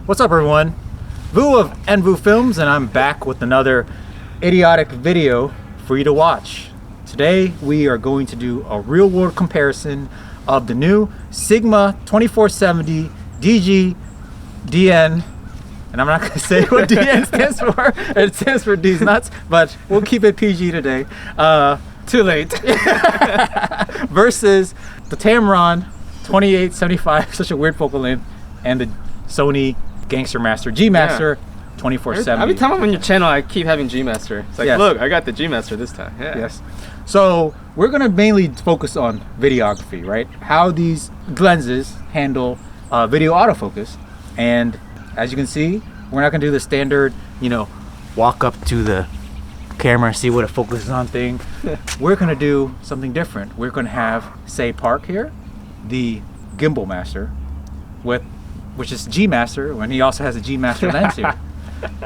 What's up, everyone? Vu of Envu Films, and I'm back with another idiotic video for you to watch. Today we are going to do a real-world comparison of the new Sigma 2470 DG DN, and I'm not going to say what DN stands for. It stands for D's nuts, but we'll keep it PG today. Too late. Versus the Tamron 2875, such a weird focal length, and the Sony Gangster Master Gmaster 2470. Every time I'm on your channel, I keep having Gmaster. It's like, yes. Look, I got the Gmaster this time. Yeah. Yes. So we're gonna mainly focus on videography, right? How these lenses handle video autofocus, and as you can see, we're not gonna do the standard, walk up to the camera, see what it focuses on thing. We're gonna do something different. We're gonna have, say, Park here, the Gimbal Master, which is Gmaster, when he also has a Gmaster lens here,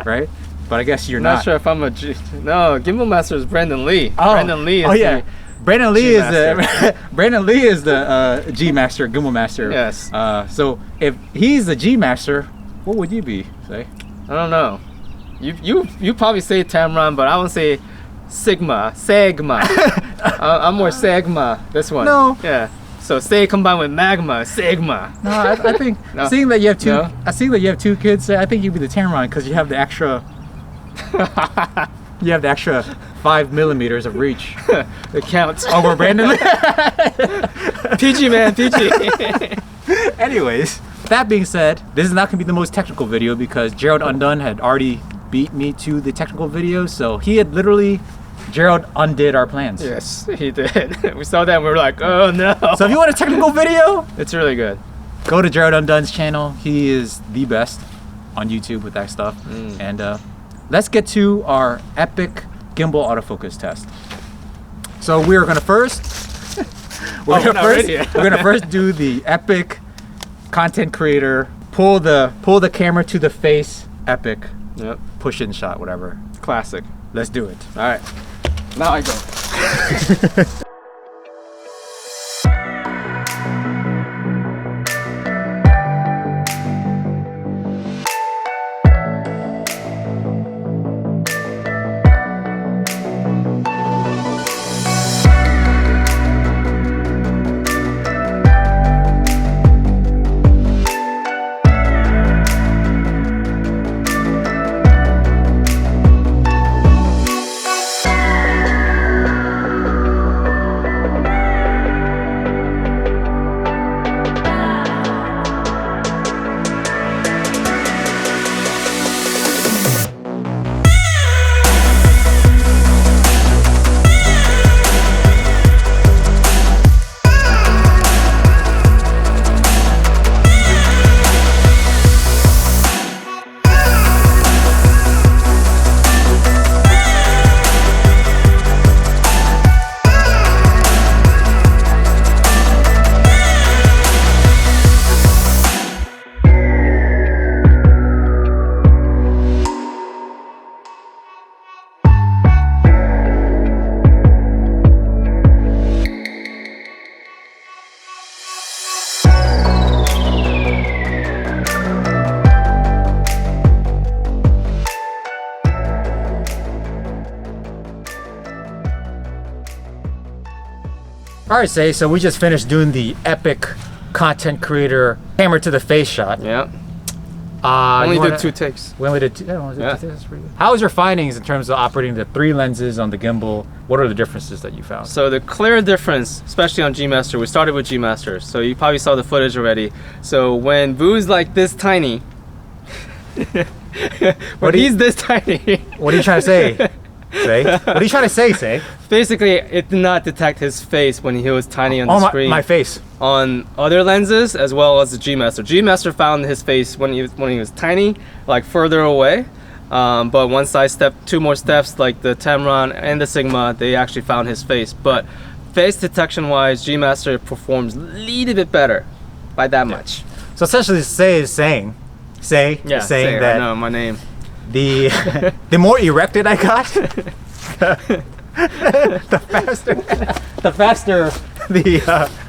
right? But I guess you're not sure if I'm a G. No, Gimbal Master is Brandon Lee. Oh, Brandon Lee is Brandon Lee is the Brandon Lee is the Gmaster, Gimbal Master. Yes. So if he's the Gmaster, what would you be? Say? I don't know. You probably say Tamron, but I won't say Sigma. I'm more Sigma. This one. No. Yeah. So say combined with magma, Sigma. No, I think No. seeing that you have two, No? seeing that you have two kids, I think you'd be the Tamron because you have the extra. You have the extra 5 millimeters of reach. It counts. Over Brandon Lee. PG, man, PG. Anyways, that being said, this is not going to be the most technical video because Gerald Undone had already beat me to the technical video, so he had literally Gerald undid our plans. Yes, he did. We saw that and we were like, oh no. So if you want a technical video, It's really good. go to Gerald Undone's channel. He is the best on YouTube with that stuff. And let's get to our epic gimbal autofocus test. So we're gonna first we're gonna first do the epic content creator pull the camera to the face epic push in shot, whatever. Classic. Let's do it. All right. Now I go. All right, so we just finished doing the epic content creator camera to the face shot. Yeah. Only did 2 takes. We only did two. Yeah, that's pretty good. How was your findings in terms of operating the 3 lenses on the gimbal? What are the differences that you found? So the clear difference, especially on Gmaster, we started with Gmaster, so you probably saw the footage already. So when Vu's like this tiny, he's this tiny. What are you trying to say? What are you trying to say? Basically, it did not detect his face when he was tiny on the screen. My face. On other lenses as well as the Gmaster. Gmaster found his face when he was tiny, like further away. But once I stepped 2 more steps, like the Tamron and the Sigma, they actually found his face. But face detection wise, Gmaster performs a little bit better by that much. So essentially, saying that. I know my name. The more erected I got, the faster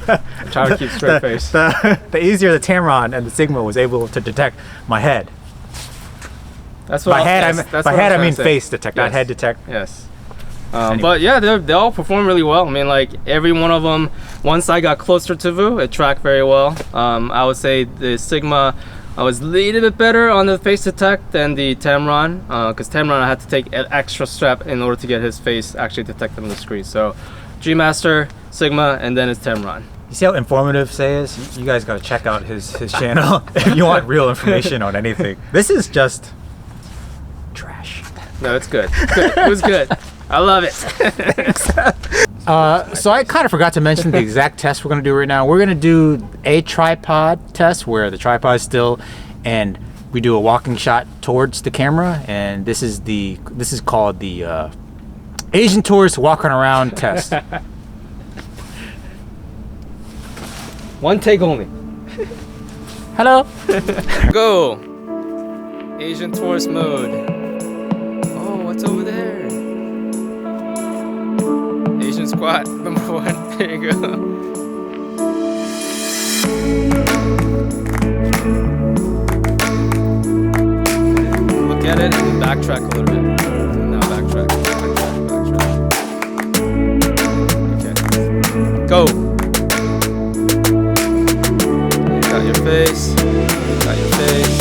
I'm trying to keep straight face. The easier the Tamron and the Sigma was able to detect my head. That's what by head, I mean say. Face detect, yes. not head detect. Yes. Anyway. But yeah, they all perform really well. I mean, like every one of them, once I got closer to Vu, it tracked very well. I would say the Sigma was a little bit better on the face detect than the Tamron, because Tamron I had to take an extra step in order to get his face actually detected on the screen. So Gmaster, Sigma, and then it's Tamron. You see how informative Say is? You guys gotta check out his channel if you want real information on anything. This is just trash. No, it's good. It was good. I love it. So I kind of forgot to mention the exact test we're going to do right now. We're going to do a tripod test where the tripod is still and we do a walking shot towards the camera, and this is called the Asian tourist walking around test. One take only. Hello. Go. Asian tourist mode. Oh, what's over there? Asian squat, number 1. There you go. Look at it and backtrack a little bit. And now backtrack. Okay. Go. Got your face. Got your face.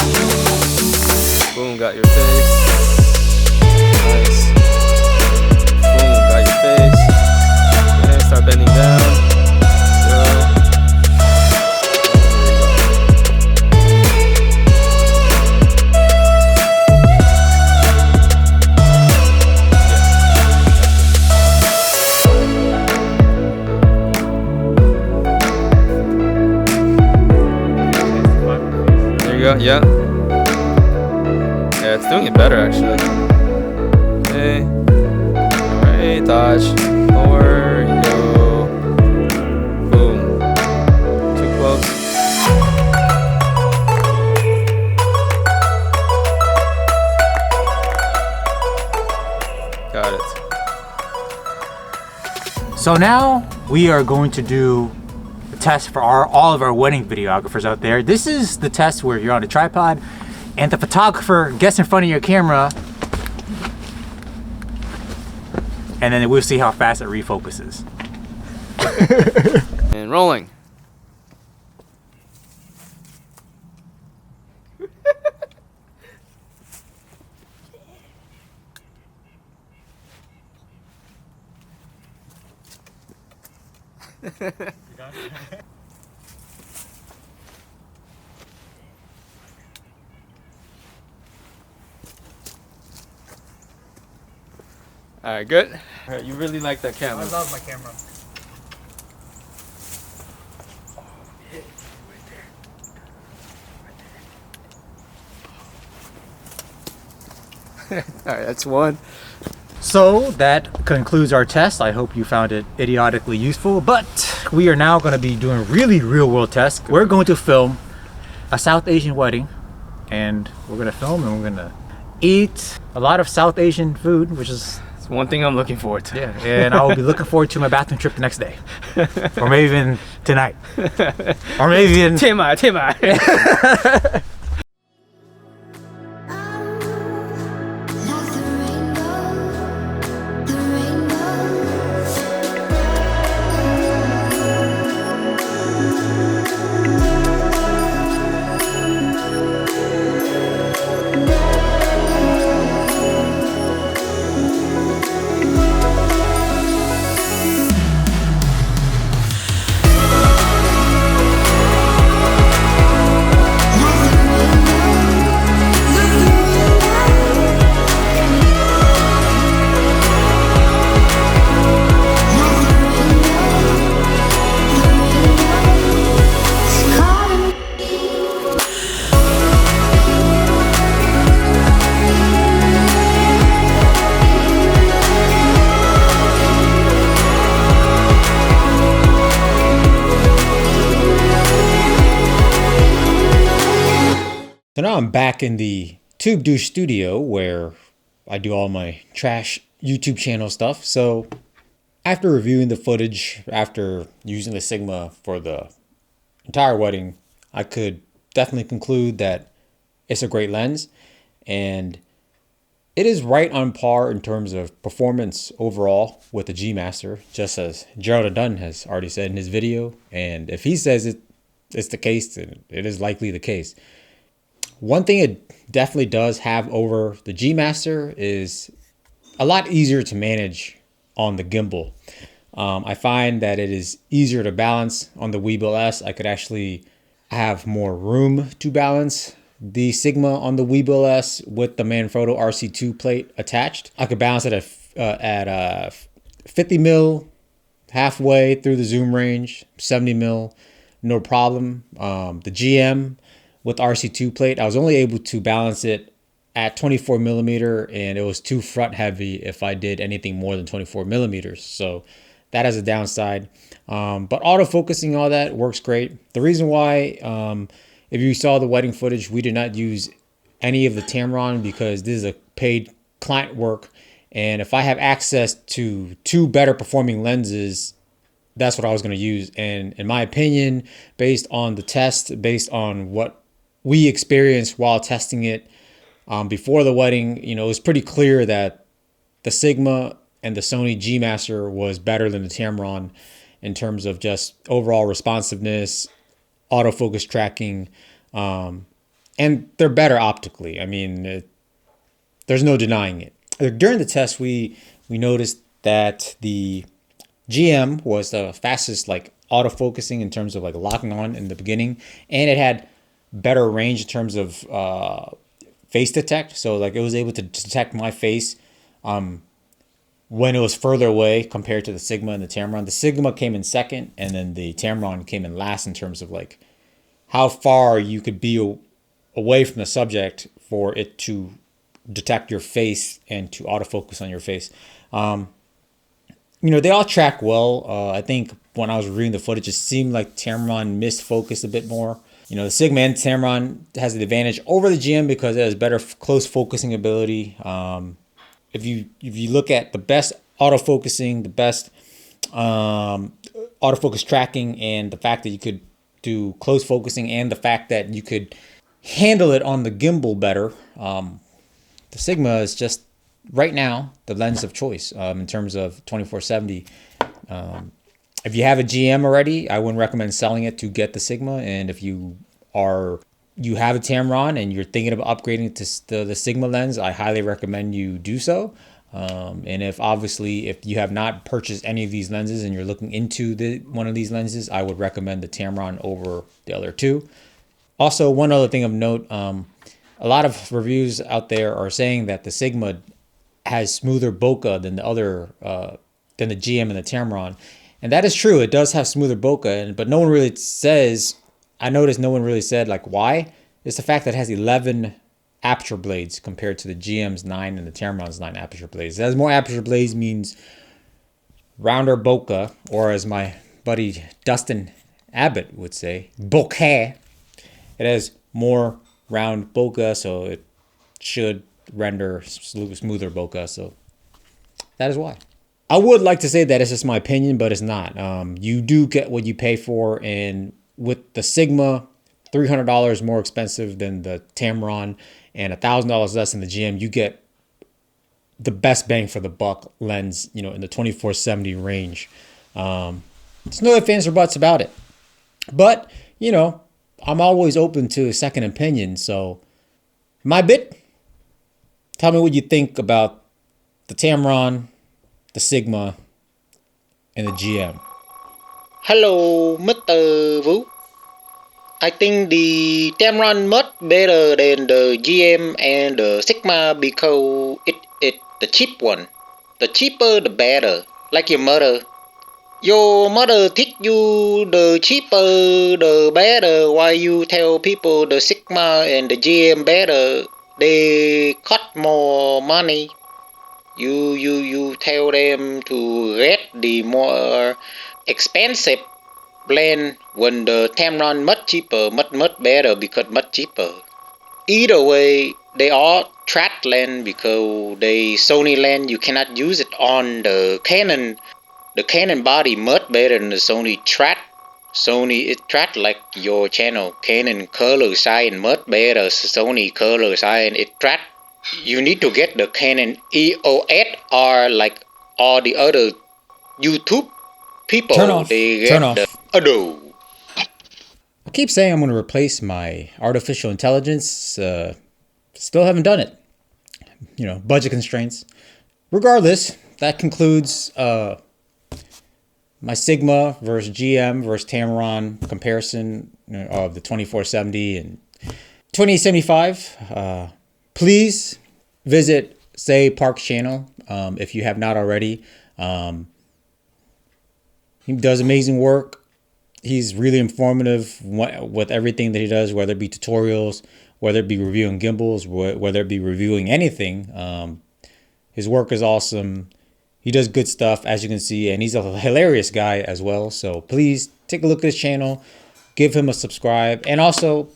Boom, got your face. Nice. Boom, got your face. Start bending down. Go. There you go. Yeah. Yeah, it's doing it better actually. Okay. Alright, dodge. Lower. Got it. So now we are going to do a test for all of our wedding videographers out there. This is the test where you're on a tripod and the photographer gets in front of your camera, and then we'll see how fast it refocuses. And rolling. All right, good. All right, you really like that camera. I love my camera. All right, that's one. So that concludes our test. I hope you found it idiotically useful, but we are now going to be doing really real world tests. We're going to film a South Asian wedding, and we're going to film and we're going to eat a lot of South Asian food, which is one thing I'm looking forward to. Yeah, and I will be looking forward to my bathroom trip the next day, or maybe even tonight, or maybe even TMI. So now I'm back in the Tube Douche studio where I do all my trash YouTube channel stuff. So After reviewing the footage, after using the Sigma for the entire wedding, I could definitely conclude that it's a great lens, and it is right on par in terms of performance overall with the Gmaster, just as Gerald Dunn has already said in his video. And if he says it's the case, then it is likely the case. One thing it definitely does have over the Gmaster is a lot easier to manage on the gimbal. I find that it is easier to balance on the Weebill S. I could actually have more room to balance the Sigma on the Weebill S with the Manfrotto RC2 plate attached. I could balance it at 50 mil halfway through the zoom range, 70 mil, no problem. The GM with RC2 plate, I was only able to balance it at 24 millimeter, and it was too front heavy if I did anything more than 24 millimeters. So that has a downside. But autofocusing, all that works great. The reason why, if you saw the wedding footage, we did not use any of the Tamron because this is a paid client work. And if I have access to two better performing lenses, that's what I was going to use. And in my opinion, based on the test, based on what we experienced while testing it before the wedding, it was pretty clear that the Sigma and the Sony Gmaster was better than the Tamron in terms of just overall responsiveness, autofocus tracking, and they're better optically. I mean, there's no denying it. During the test, we noticed that the GM was the fastest autofocusing in terms of locking on in the beginning, and it had better range in terms of face detect. So it was able to detect my face when it was further away compared to the Sigma and the Tamron. The Sigma came in second, and then the Tamron came in last in terms of how far you could be away from the subject for it to detect your face and to autofocus on your face. They all track well. I think when I was reviewing the footage, it seemed like Tamron missed focus a bit more. The Sigma and Tamron has the advantage over the GM because it has better close focusing ability. If you look at the best autofocusing, the best autofocus tracking, and the fact that you could do close focusing, and the fact that you could handle it on the gimbal better, the Sigma is just right now the lens of choice in terms of 24-70. If you have a GM already, I wouldn't recommend selling it to get the Sigma. And if you have a Tamron and you're thinking of upgrading to the Sigma lens, I highly recommend you do so. And if you have not purchased any of these lenses and you're looking into one of these lenses, I would recommend the Tamron over the other two. Also, one other thing of note, a lot of reviews out there are saying that the Sigma has smoother bokeh than the GM and the Tamron. And that is true. It does have smoother bokeh, but no one really says, I noticed no one really said why. It's the fact that it has 11 aperture blades compared to the GM's 9 and the Tamron's 9 aperture blades. It has more aperture blades means rounder bokeh, or as my buddy Dustin Abbott would say, bokeh. It has more round bokeh, so it should render smoother bokeh. So that is why. I would like to say that it's just my opinion, but it's not. You do get what you pay for, and with the Sigma, $300 more expensive than the Tamron and $1,000 less than the GM, you get the best bang for the buck lens, in the 24-70 range. There's no ifs, ands, or buts about it. But, I'm always open to a second opinion. So, my bit, tell me what you think about the Tamron, the Sigma, and the GM. Hello, Mr. Wu. I think the Tamron much better than the GM and the Sigma because it's the cheap one. The cheaper, the better. Like your mother. Your mother teach you the cheaper, the better. Why you tell people the Sigma and the GM better? They cost more money. You tell them to get the more expensive blend when the Tamron much cheaper, much better because much cheaper. Either way, they all track lens because they Sony lens you cannot use it on the Canon. The Canon body much better than the Sony track. Sony it track like your channel. Canon color science much better. Sony color science it track. You need to get the Canon EOS or like all the other YouTube people. Turn off. They get Turn off. the Ado. I keep saying I'm going to replace my artificial intelligence. Still haven't done it. You know, budget constraints. Regardless, that concludes my Sigma versus GM versus Tamron comparison of the 2470 and 2875. Please visit Say Park's channel if you have not already. He does amazing work. He's really informative with everything that he does, whether it be tutorials, whether it be reviewing gimbals, whether it be reviewing anything. His work is awesome. He does good stuff, as you can see, and he's a hilarious guy as well. So please take a look at his channel, give him a subscribe, and also,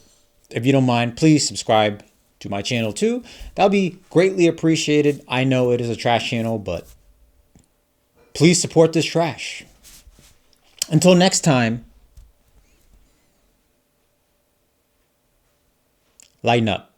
if you don't mind, please subscribe to my channel too. That'll be greatly appreciated. I know it is a trash channel, but please support this trash. Until next time, lighten up.